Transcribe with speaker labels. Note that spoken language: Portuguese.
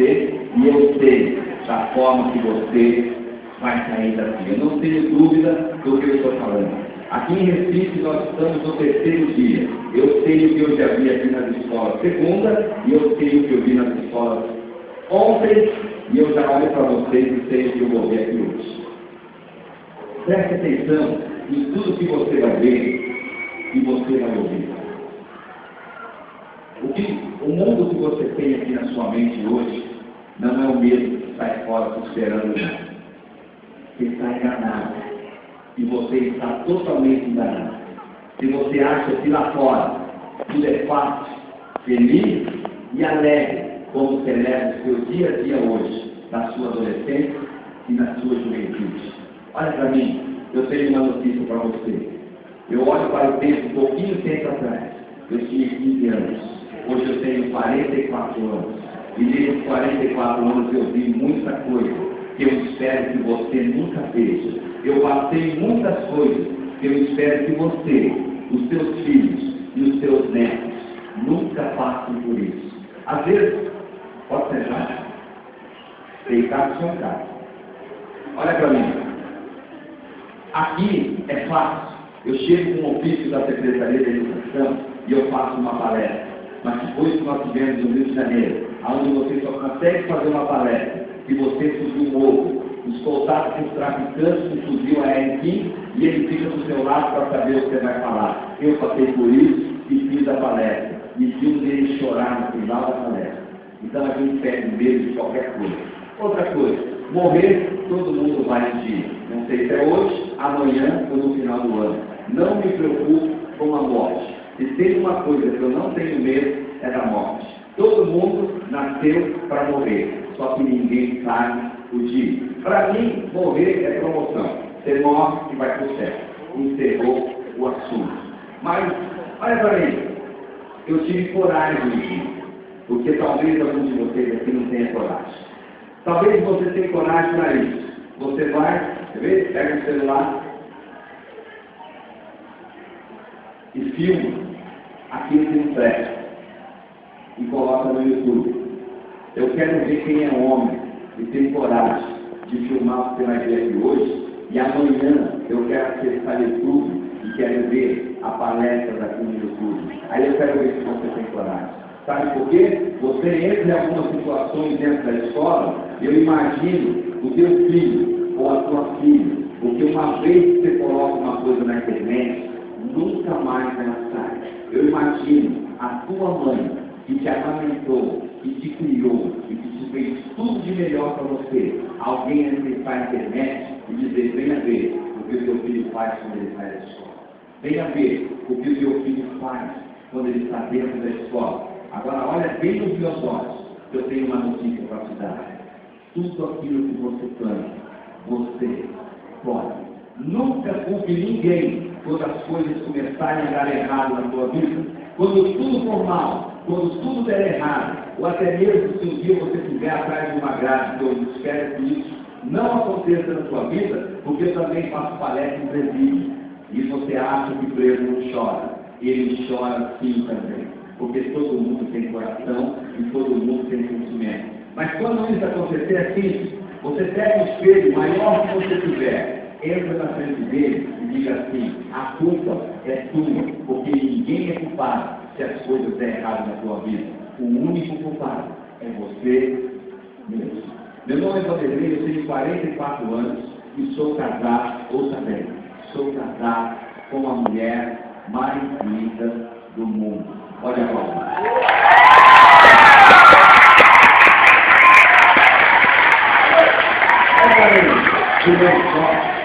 Speaker 1: você e eu sei da forma que você vai sair daqui. Eu não tenho dúvida do que eu estou falando. Aqui em Recife nós estamos no terceiro dia. Eu sei o que eu já vi aqui nas escolas segunda e eu sei o que eu vi nas escolas ontem e eu já olho para vocês e sei o que eu vou ver aqui hoje. Preste atenção em tudo que você vai ver e você vai ouvir. O mundo que você tem aqui na sua mente hoje não é o mesmo que sai fora esperando. Você está enganado. E você está totalmente enganado. Se você acha que lá fora tudo é fácil, feliz e alegre, como você leva o seu dia a dia hoje, na sua adolescência e na sua juventude. Olha para mim, eu tenho uma notícia para você. Eu olho para o tempo, um pouquinho tempo atrás. Eu tinha 15 anos. Hoje eu tenho 44 anos. E nesses 44 anos eu vi muita coisa que eu espero que você nunca veja. Eu passei muitas coisas que eu espero que você, os seus filhos e os seus netos nunca passem por isso. Às vezes, pode ser já, deitar no seu carro. Olha para mim. Aqui é fácil. Eu chego com um ofício da Secretaria de Educação e eu faço uma palestra. Mas depois que nós tivemos no Rio de Janeiro, onde você só consegue fazer uma palestra se você subir um morro, escoltado por traficantes com fuzil AR-15 e ele fica do seu lado para saber o que você vai falar. Eu passei por isso e fiz a palestra. E vimos ele chorar no final da palestra. Então a gente perde medo de qualquer coisa. Outra coisa, morrer todo mundo vai um dia. Não sei se é hoje, amanhã ou no final do ano. Não me preocupo com a morte. Se tem uma coisa que eu não tenho medo, é da morte. Todo mundo nasceu para morrer, só que ninguém sabe o dia. Para mim, morrer é promoção. Você morre e vai para o céu. Encerrou o assunto. Mas, olha para mim, eu tive coragem de ir, porque talvez algum de vocês aqui não tenha coragem. Talvez você tenha coragem para isso. Você vai, pega o celular e filma aquilo que não presta e coloca no YouTube. Eu quero ver quem é homem e tem coragem de filmar o que você vai ver aqui hoje, e amanhã eu quero acessar o YouTube e quero ver a palestra daqui no YouTube. Aí eu quero ver se você tem coragem. Sabe por quê? Você entra em algumas situações dentro da escola, eu imagino o teu filho ou a tua filha, porque uma vez que você coloca uma coisa na internet, nunca mais ela sai. Eu imagino a tua mãe, que te amamentou, que te criou e que te fez tudo de melhor para você. Alguém acessar a internet e dizer, venha ver o que o teu filho faz quando ele sai da escola. Venha ver o que o teu filho faz quando ele está dentro da escola. Agora, olha bem nos meus olhos, eu tenho uma notícia para te dar. Tudo aquilo que você planta, você pode. Nunca culpe ninguém quando as coisas começarem a dar errado na tua vida. Quando tudo for mal, quando tudo der errado, ou até mesmo se um dia você estiver atrás de uma grade, que eu espero que isso não aconteça na sua vida, porque eu também faço palestra em presídio. E você acha que preso não chora. Ele chora sim também. Porque todo mundo tem coração e todo mundo tem sentimento. Mas quando isso acontecer assim, você pega o espelho maior que você tiver, entra na frente dele e diga assim, a culpa é tua, porque ninguém é culpado se as coisas der errado na tua vida. O único culpado é você mesmo. Meu nome é Vanderlei, eu tenho 44 anos e sou casado, ouça bem, sou casado com a mulher mais linda do mundo. Olha agora. Olha aí,